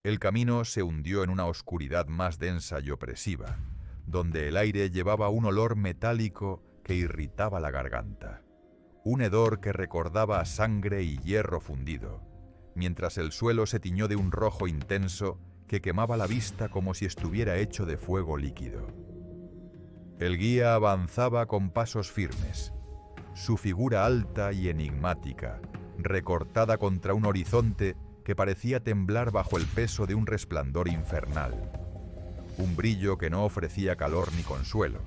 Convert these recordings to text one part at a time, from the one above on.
El camino se hundió en una oscuridad más densa y opresiva, donde el aire llevaba un olor metálico que irritaba la garganta. Un hedor que recordaba a sangre y hierro fundido, mientras el suelo se tiñó de un rojo intenso que quemaba la vista como si estuviera hecho de fuego líquido. El guía avanzaba con pasos firmes, su figura alta y enigmática, recortada contra un horizonte que parecía temblar bajo el peso de un resplandor infernal. Un brillo que no ofrecía calor ni consuelo,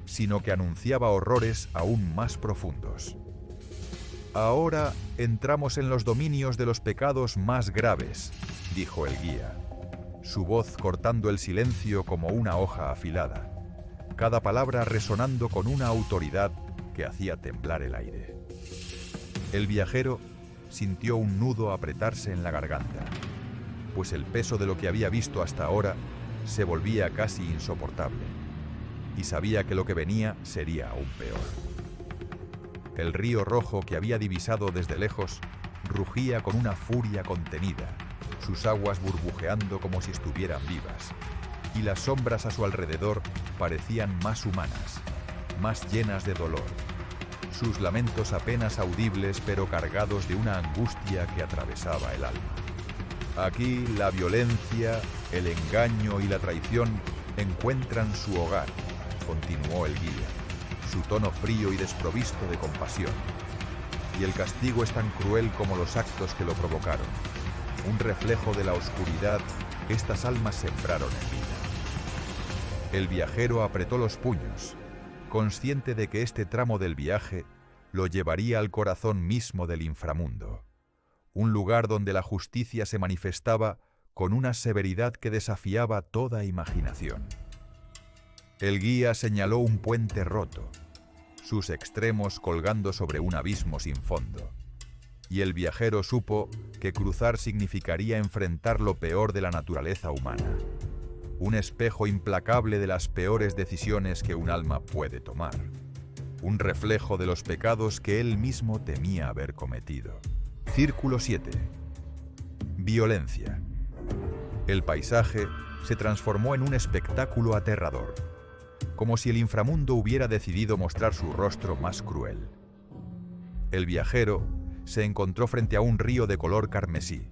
sino que anunciaba horrores aún más profundos. Ahora entramos en los dominios de los pecados más graves, dijo el guía, su voz cortando el silencio como una hoja afilada, cada palabra resonando con una autoridad que hacía temblar el aire. El viajero sintió un nudo apretarse en la garganta, pues el peso de lo que había visto hasta ahora se volvía casi insoportable, y sabía que lo que venía sería aún peor. El río rojo que había divisado desde lejos rugía con una furia contenida, sus aguas burbujeando como si estuvieran vivas, y las sombras a su alrededor parecían más humanas, más llenas de dolor, sus lamentos apenas audibles pero cargados de una angustia que atravesaba el alma. Aquí la violencia, el engaño y la traición encuentran su hogar, continuó el guía, su tono frío y desprovisto de compasión. Y el castigo es tan cruel como los actos que lo provocaron, un reflejo de la oscuridad que estas almas sembraron en vida. El viajero apretó los puños, consciente de que este tramo del viaje lo llevaría al corazón mismo del inframundo, un lugar donde la justicia se manifestaba con una severidad que desafiaba toda imaginación. El guía señaló un puente roto, sus extremos colgando sobre un abismo sin fondo, y el viajero supo que cruzar significaría enfrentar lo peor de la naturaleza humana, un espejo implacable de las peores decisiones que un alma puede tomar, un reflejo de los pecados que él mismo temía haber cometido. Círculo 7. Violencia. El paisaje se transformó en un espectáculo aterrador, como si el inframundo hubiera decidido mostrar su rostro más cruel. El viajero se encontró frente a un río de color carmesí,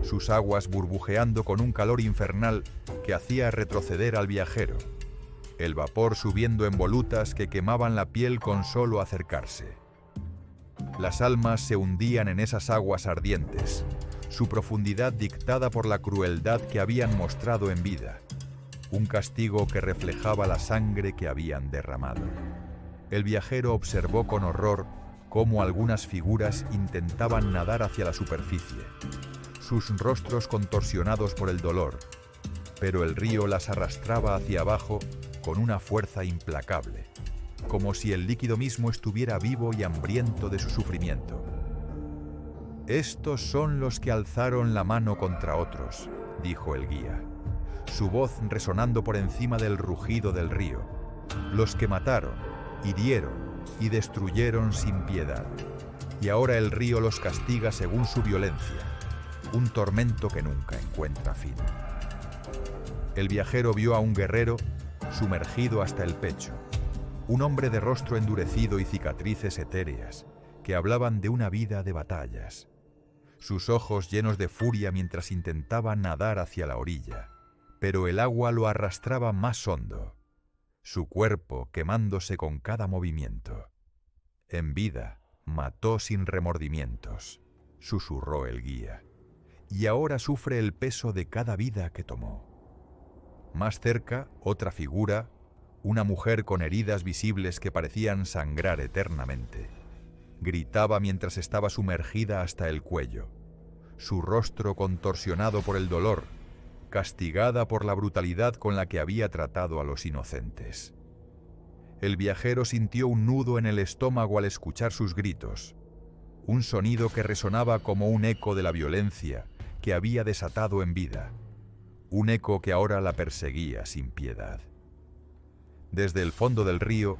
sus aguas burbujeando con un calor infernal que hacía retroceder al viajero, el vapor subiendo en volutas que quemaban la piel con solo acercarse. Las almas se hundían en esas aguas ardientes, su profundidad dictada por la crueldad que habían mostrado en vida, un castigo que reflejaba la sangre que habían derramado. El viajero observó con horror cómo algunas figuras intentaban nadar hacia la superficie, sus rostros contorsionados por el dolor, pero el río las arrastraba hacia abajo con una fuerza implacable, como si el líquido mismo estuviera vivo y hambriento de su sufrimiento. «Estos son los que alzaron la mano contra otros», dijo el guía, su voz resonando por encima del rugido del río, «los que mataron, hirieron y destruyeron sin piedad, y ahora el río los castiga según su violencia, un tormento que nunca encuentra fin». El viajero vio a un guerrero sumergido hasta el pecho, un hombre de rostro endurecido y cicatrices etéreas, que hablaban de una vida de batallas. Sus ojos llenos de furia mientras intentaba nadar hacia la orilla, pero el agua lo arrastraba más hondo, su cuerpo quemándose con cada movimiento. «En vida, mató sin remordimientos», susurró el guía, «y ahora sufre el peso de cada vida que tomó». Más cerca, otra figura, una mujer con heridas visibles que parecían sangrar eternamente, gritaba mientras estaba sumergida hasta el cuello, su rostro contorsionado por el dolor, castigada por la brutalidad con la que había tratado a los inocentes. El viajero sintió un nudo en el estómago al escuchar sus gritos, un sonido que resonaba como un eco de la violencia que había desatado en vida, un eco que ahora la perseguía sin piedad. Desde el fondo del río,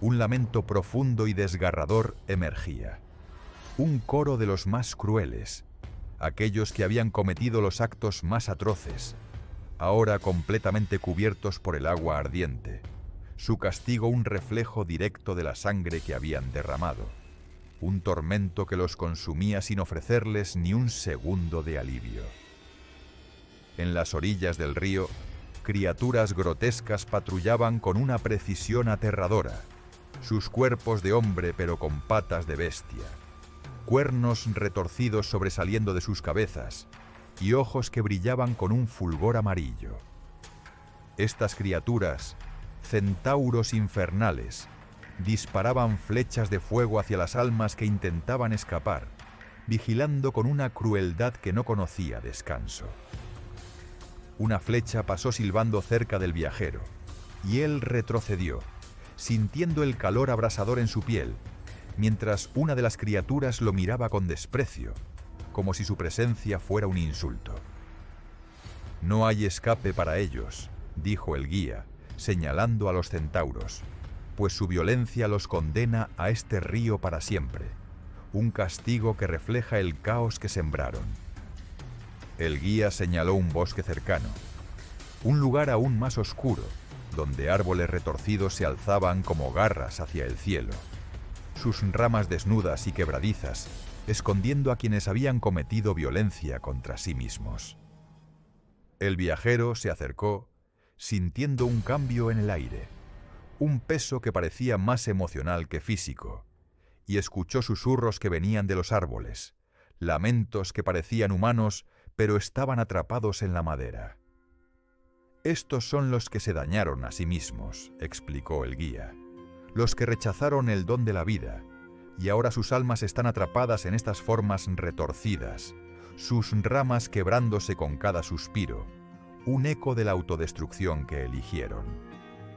un lamento profundo y desgarrador emergía, un coro de los más crueles, aquellos que habían cometido los actos más atroces, ahora completamente cubiertos por el agua ardiente, su castigo un reflejo directo de la sangre que habían derramado, un tormento que los consumía sin ofrecerles ni un segundo de alivio. En las orillas del río, criaturas grotescas patrullaban con una precisión aterradora, sus cuerpos de hombre pero con patas de bestia, cuernos retorcidos sobresaliendo de sus cabezas y ojos que brillaban con un fulgor amarillo. Estas criaturas, centauros infernales, disparaban flechas de fuego hacia las almas que intentaban escapar, vigilando con una crueldad que no conocía descanso. Una flecha pasó silbando cerca del viajero, y él retrocedió, sintiendo el calor abrasador en su piel, mientras una de las criaturas lo miraba con desprecio, como si su presencia fuera un insulto. «No hay escape para ellos», dijo el guía, señalando a los centauros, «pues su violencia los condena a este río para siempre, un castigo que refleja el caos que sembraron». El guía señaló un bosque cercano, un lugar aún más oscuro, donde árboles retorcidos se alzaban como garras hacia el cielo, sus ramas desnudas y quebradizas, escondiendo a quienes habían cometido violencia contra sí mismos. El viajero se acercó, sintiendo un cambio en el aire, un peso que parecía más emocional que físico, y escuchó susurros que venían de los árboles, lamentos que parecían humanos, pero estaban atrapados en la madera. «Estos son los que se dañaron a sí mismos», explicó el guía, «los que rechazaron el don de la vida, y ahora sus almas están atrapadas en estas formas retorcidas, sus ramas quebrándose con cada suspiro, un eco de la autodestrucción que eligieron».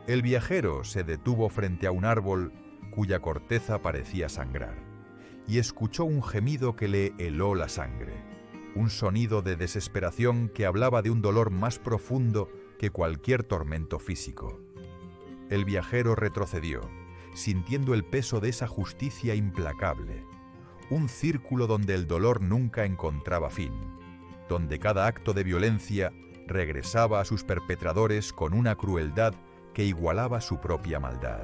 El viajero se detuvo frente a un árbol cuya corteza parecía sangrar, y escuchó un gemido que le heló la sangre, un sonido de desesperación que hablaba de un dolor más profundo que cualquier tormento físico. El viajero retrocedió, sintiendo el peso de esa justicia implacable, un círculo donde el dolor nunca encontraba fin, donde cada acto de violencia regresaba a sus perpetradores con una crueldad que igualaba su propia maldad.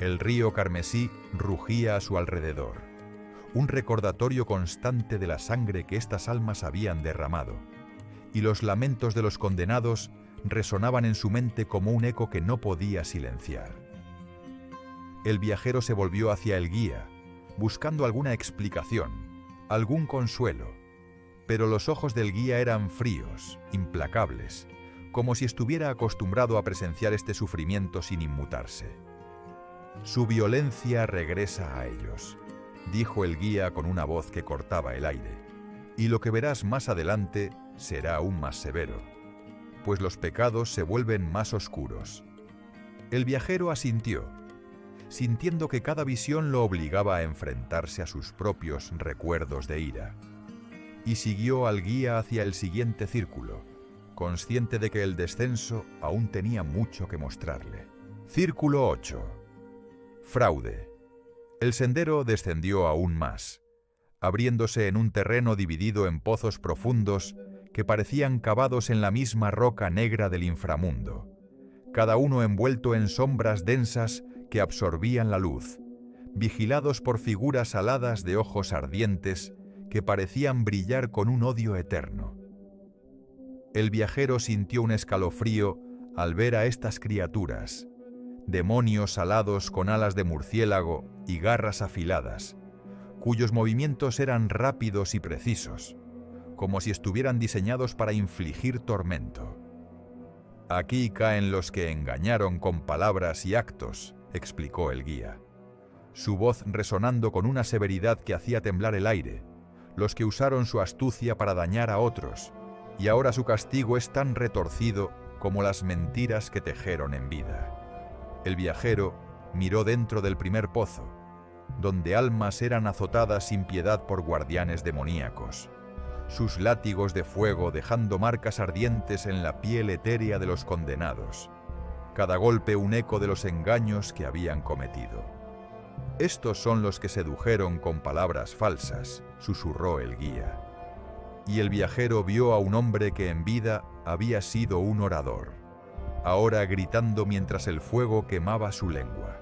El río carmesí rugía a su alrededor, un recordatorio constante de la sangre que estas almas habían derramado, y los lamentos de los condenados resonaban en su mente como un eco que no podía silenciar. El viajero se volvió hacia el guía, buscando alguna explicación, algún consuelo, pero los ojos del guía eran fríos, implacables, como si estuviera acostumbrado a presenciar este sufrimiento sin inmutarse. «Su violencia regresa a ellos», dijo el guía con una voz que cortaba el aire, «y lo que verás más adelante será aún más severo, pues los pecados se vuelven más oscuros». El viajero asintió, sintiendo que cada visión lo obligaba a enfrentarse a sus propios recuerdos de ira, y siguió al guía hacia el siguiente círculo, consciente de que el descenso aún tenía mucho que mostrarle. Círculo 8. Fraude. El sendero descendió aún más, abriéndose en un terreno dividido en pozos profundos que parecían cavados en la misma roca negra del inframundo, cada uno envuelto en sombras densas que absorbían la luz, vigilados por figuras aladas de ojos ardientes que parecían brillar con un odio eterno. El viajero sintió un escalofrío al ver a estas criaturas, demonios alados con alas de murciélago y garras afiladas, cuyos movimientos eran rápidos y precisos, como si estuvieran diseñados para infligir tormento. «Aquí caen los que engañaron con palabras y actos», explicó el guía, su voz resonando con una severidad que hacía temblar el aire, los que usaron su astucia para dañar a otros, y ahora su castigo es tan retorcido como las mentiras que tejeron en vida. El viajero miró dentro del primer pozo, donde almas eran azotadas sin piedad por guardianes demoníacos, sus látigos de fuego dejando marcas ardientes en la piel etérea de los condenados, cada golpe un eco de los engaños que habían cometido. «Estos son los que sedujeron con palabras falsas», susurró el guía, y el viajero vio a un hombre que en vida había sido un orador, ahora gritando mientras el fuego quemaba su lengua,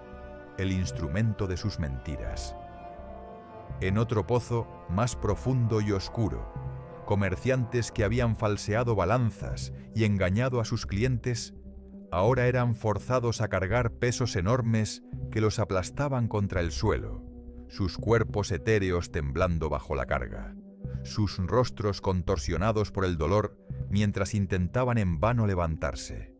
el instrumento de sus mentiras. En otro pozo, más profundo y oscuro, comerciantes que habían falseado balanzas y engañado a sus clientes, ahora eran forzados a cargar pesos enormes que los aplastaban contra el suelo, sus cuerpos etéreos temblando bajo la carga, sus rostros contorsionados por el dolor mientras intentaban en vano levantarse.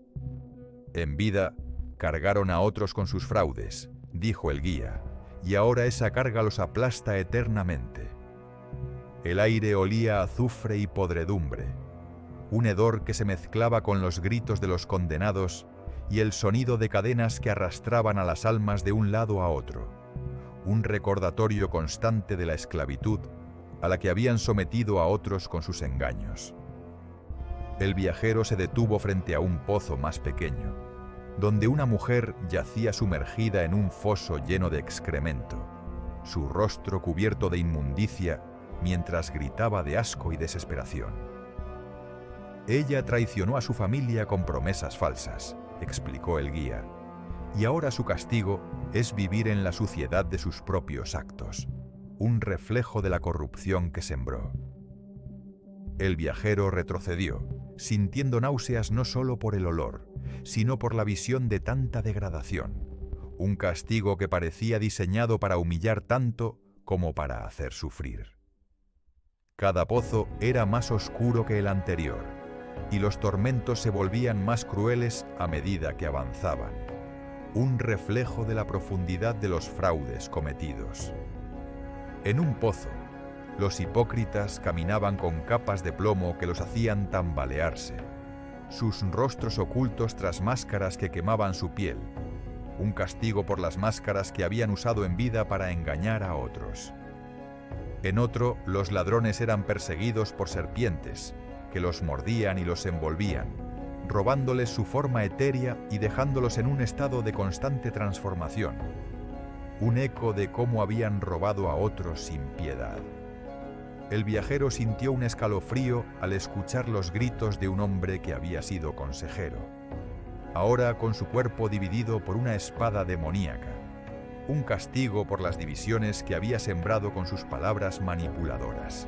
En vida, cargaron a otros con sus fraudes, dijo el guía, y ahora esa carga los aplasta eternamente. El aire olía a azufre y podredumbre, un hedor que se mezclaba con los gritos de los condenados y el sonido de cadenas que arrastraban a las almas de un lado a otro, un recordatorio constante de la esclavitud a la que habían sometido a otros con sus engaños. El viajero se detuvo frente a un pozo más pequeño, donde una mujer yacía sumergida en un foso lleno de excremento, su rostro cubierto de inmundicia mientras gritaba de asco y desesperación. Ella traicionó a su familia con promesas falsas, explicó el guía, y ahora su castigo es vivir en la suciedad de sus propios actos, un reflejo de la corrupción que sembró. El viajero retrocedió, sintiendo náuseas no solo por el olor, sino por la visión de tanta degradación, un castigo que parecía diseñado para humillar tanto como para hacer sufrir. Cada pozo era más oscuro que el anterior, y los tormentos se volvían más crueles a medida que avanzaban, un reflejo de la profundidad de los fraudes cometidos. En un pozo, los hipócritas caminaban con capas de plomo que los hacían tambalearse, sus rostros ocultos tras máscaras que quemaban su piel, un castigo por las máscaras que habían usado en vida para engañar a otros. En otro, los ladrones eran perseguidos por serpientes, que los mordían y los envolvían, robándoles su forma etérea y dejándolos en un estado de constante transformación, un eco de cómo habían robado a otros sin piedad. El viajero sintió un escalofrío al escuchar los gritos de un hombre que había sido consejero, ahora con su cuerpo dividido por una espada demoníaca, un castigo por las divisiones que había sembrado con sus palabras manipuladoras.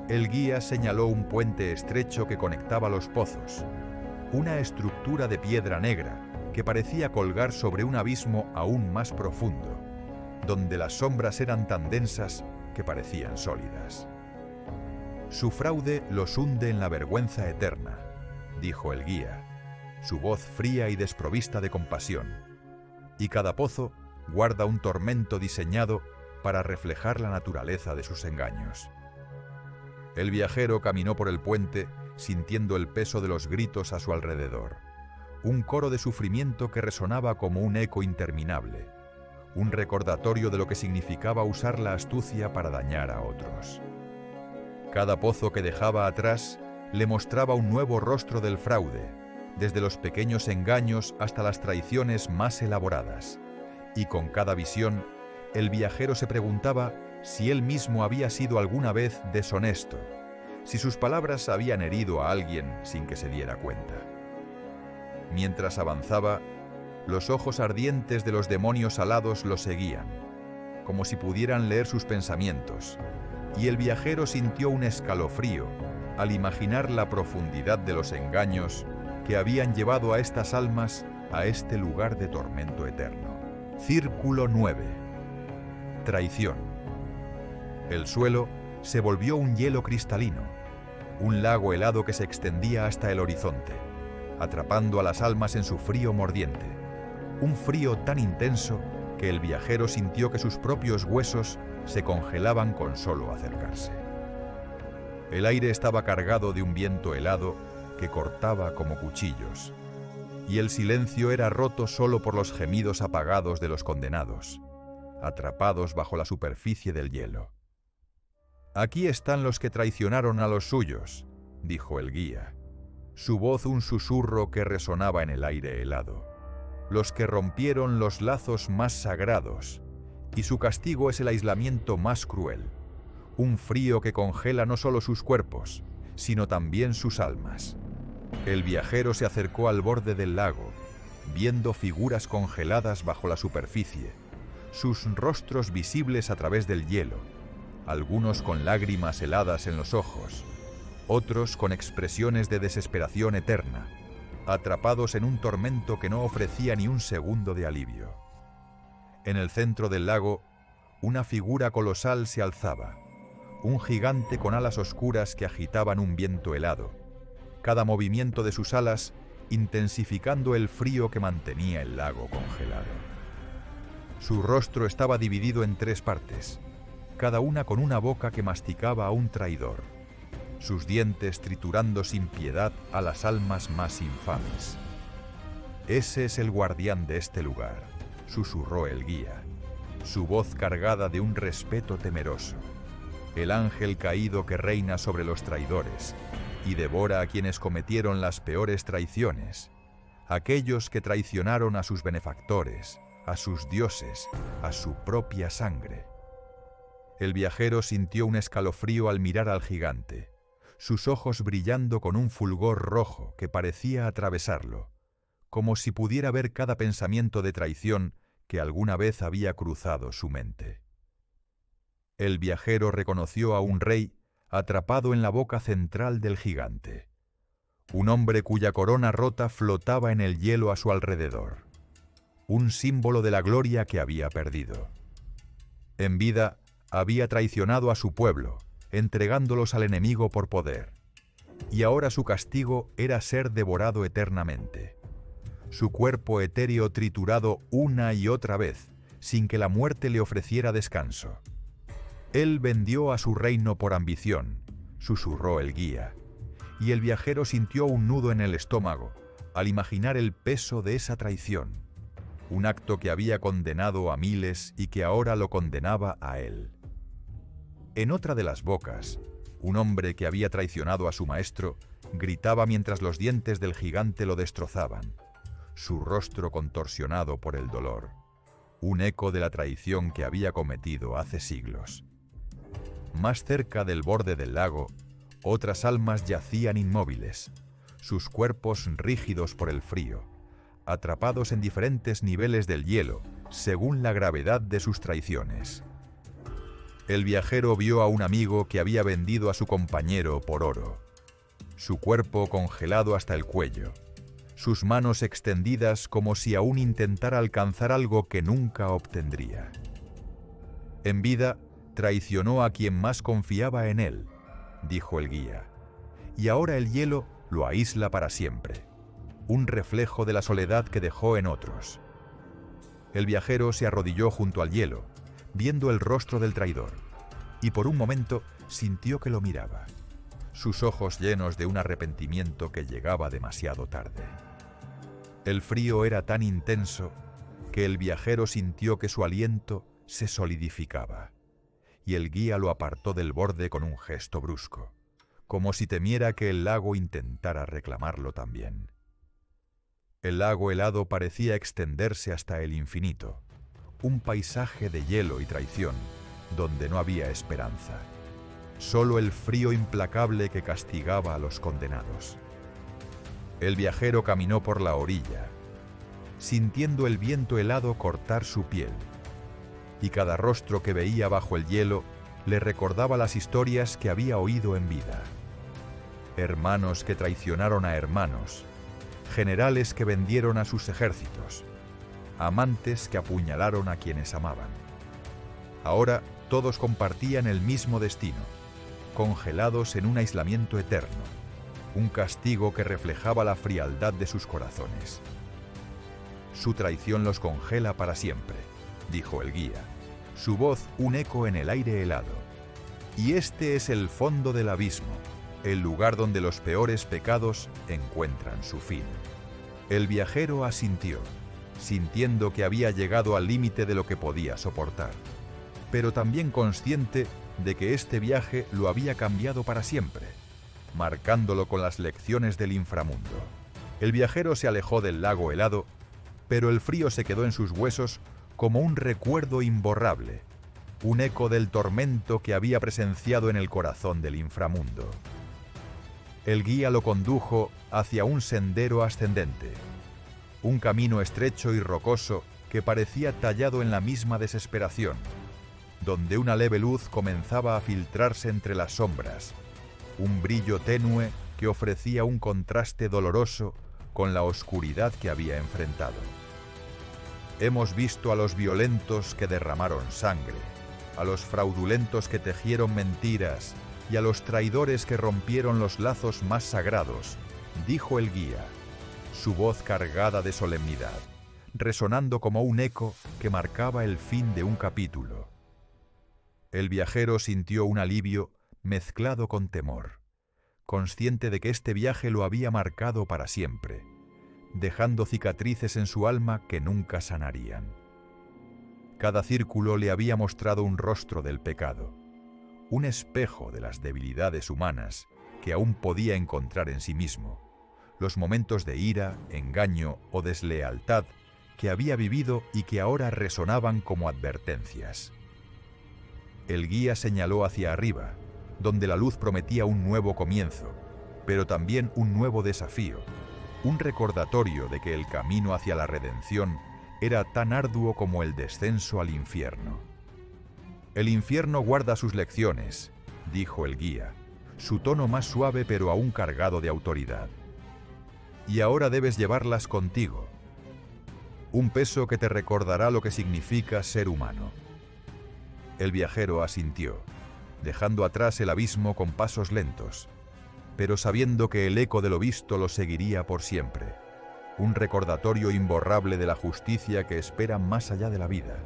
El guía señaló un puente estrecho que conectaba los pozos, una estructura de piedra negra que parecía colgar sobre un abismo aún más profundo, donde las sombras eran tan densas que parecían sólidas. Su fraude los hunde en la vergüenza eterna, dijo el guía, su voz fría y desprovista de compasión, y cada pozo guarda un tormento diseñado para reflejar la naturaleza de sus engaños. El viajero caminó por el puente sintiendo el peso de los gritos a su alrededor, un coro de sufrimiento que resonaba como un eco interminable, un recordatorio de lo que significaba usar la astucia para dañar a otros. Cada pozo que dejaba atrás le mostraba un nuevo rostro del fraude, desde los pequeños engaños hasta las traiciones más elaboradas, y con cada visión, el viajero se preguntaba si él mismo había sido alguna vez deshonesto, si sus palabras habían herido a alguien sin que se diera cuenta. Mientras avanzaba, los ojos ardientes de los demonios alados lo seguían, como si pudieran leer sus pensamientos, y el viajero sintió un escalofrío al imaginar la profundidad de los engaños que habían llevado a estas almas a este lugar de tormento eterno. Círculo 9. Traición. El suelo se volvió un hielo cristalino, un lago helado que se extendía hasta el horizonte, atrapando a las almas en su frío mordiente, un frío tan intenso que el viajero sintió que sus propios huesos se congelaban con solo acercarse. El aire estaba cargado de un viento helado que cortaba como cuchillos, y el silencio era roto solo por los gemidos apagados de los condenados, atrapados bajo la superficie del hielo. «Aquí están los que traicionaron a los suyos», dijo el guía, su voz un susurro que resonaba en el aire helado. «Los que rompieron los lazos más sagrados, y su castigo es el aislamiento más cruel, un frío que congela no solo sus cuerpos, sino también sus almas. El viajero se acercó al borde del lago, viendo figuras congeladas bajo la superficie, sus rostros visibles a través del hielo, algunos con lágrimas heladas en los ojos, otros con expresiones de desesperación eterna, atrapados en un tormento que no ofrecía ni un segundo de alivio. En el centro del lago, una figura colosal se alzaba, un gigante con alas oscuras que agitaban un viento helado, cada movimiento de sus alas intensificando el frío que mantenía el lago congelado. Su rostro estaba dividido en 3 partes, cada una con una boca que masticaba a un traidor, sus dientes triturando sin piedad a las almas más infames. «Ese es el guardián de este lugar», susurró el guía, su voz cargada de un respeto temeroso, el ángel caído que reina sobre los traidores y devora a quienes cometieron las peores traiciones, aquellos que traicionaron a sus benefactores, a sus dioses, a su propia sangre. El viajero sintió un escalofrío al mirar al gigante, sus ojos brillando con un fulgor rojo que parecía atravesarlo, como si pudiera ver cada pensamiento de traición que alguna vez había cruzado su mente. El viajero reconoció a un rey atrapado en la boca central del gigante, un hombre cuya corona rota flotaba en el hielo a su alrededor, un símbolo de la gloria que había perdido. En vida había traicionado a su pueblo, entregándolos al enemigo por poder, y ahora su castigo era ser devorado eternamente, su cuerpo etéreo triturado una y otra vez, sin que la muerte le ofreciera descanso. Él vendió a su reino por ambición, susurró el guía, y el viajero sintió un nudo en el estómago al imaginar el peso de esa traición, un acto que había condenado a miles y que ahora lo condenaba a él. En otra de las bocas, un hombre que había traicionado a su maestro gritaba mientras los dientes del gigante lo destrozaban, su rostro contorsionado por el dolor, un eco de la traición que había cometido hace siglos. Más cerca del borde del lago, otras almas yacían inmóviles, sus cuerpos rígidos por el frío, atrapados en diferentes niveles del hielo, según la gravedad de sus traiciones. El viajero vio a un amigo que había vendido a su compañero por oro, su cuerpo congelado hasta el cuello, sus manos extendidas como si aún intentara alcanzar algo que nunca obtendría. En vida, traicionó a quien más confiaba en él, dijo el guía, y ahora el hielo lo aísla para siempre, un reflejo de la soledad que dejó en otros. El viajero se arrodilló junto al hielo, viendo el rostro del traidor, y por un momento sintió que lo miraba, sus ojos llenos de un arrepentimiento que llegaba demasiado tarde. El frío era tan intenso que el viajero sintió que su aliento se solidificaba, y el guía lo apartó del borde con un gesto brusco, como si temiera que el lago intentara reclamarlo también. El lago helado parecía extenderse hasta el infinito, un paisaje de hielo y traición, donde no había esperanza, solo el frío implacable que castigaba a los condenados. El viajero caminó por la orilla, sintiendo el viento helado cortar su piel, y cada rostro que veía bajo el hielo le recordaba las historias que había oído en vida. Hermanos que traicionaron a hermanos, generales que vendieron a sus ejércitos, amantes que apuñalaron a quienes amaban. Ahora todos compartían el mismo destino, congelados en un aislamiento eterno, un castigo que reflejaba la frialdad de sus corazones. Su traición los congela para siempre, dijo el guía, su voz un eco en el aire helado. Y este es el fondo del abismo, el lugar donde los peores pecados encuentran su fin. El viajero asintió, sintiendo que había llegado al límite de lo que podía soportar, pero también consciente de que este viaje lo había cambiado para siempre, marcándolo con las lecciones del inframundo. El viajero se alejó del lago helado, pero el frío se quedó en sus huesos como un recuerdo imborrable, un eco del tormento que había presenciado en el corazón del inframundo. El guía lo condujo hacia un sendero ascendente, un camino estrecho y rocoso que parecía tallado en la misma desesperación, donde una leve luz comenzaba a filtrarse entre las sombras, un brillo tenue que ofrecía un contraste doloroso con la oscuridad que había enfrentado. Hemos visto a los violentos que derramaron sangre, a los fraudulentos que tejieron mentiras y a los traidores que rompieron los lazos más sagrados, dijo el guía, su voz cargada de solemnidad, resonando como un eco que marcaba el fin de un capítulo. El viajero sintió un alivio mezclado con temor, consciente de que este viaje lo había marcado para siempre, dejando cicatrices en su alma que nunca sanarían. Cada círculo le había mostrado un rostro del pecado, un espejo de las debilidades humanas que aún podía encontrar en sí mismo, los momentos de ira, engaño o deslealtad que había vivido y que ahora resonaban como advertencias. El guía señaló hacia arriba, donde la luz prometía un nuevo comienzo, pero también un nuevo desafío, un recordatorio de que el camino hacia la redención era tan arduo como el descenso al infierno. El infierno guarda sus lecciones, dijo el guía, su tono más suave pero aún cargado de autoridad. Y ahora debes llevarlas contigo. Un peso que te recordará lo que significa ser humano. El viajero asintió, dejando atrás el abismo con pasos lentos, pero sabiendo que el eco de lo visto lo seguiría por siempre, un recordatorio imborrable de la justicia que espera más allá de la vida,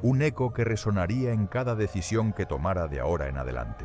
un eco que resonaría en cada decisión que tomara de ahora en adelante.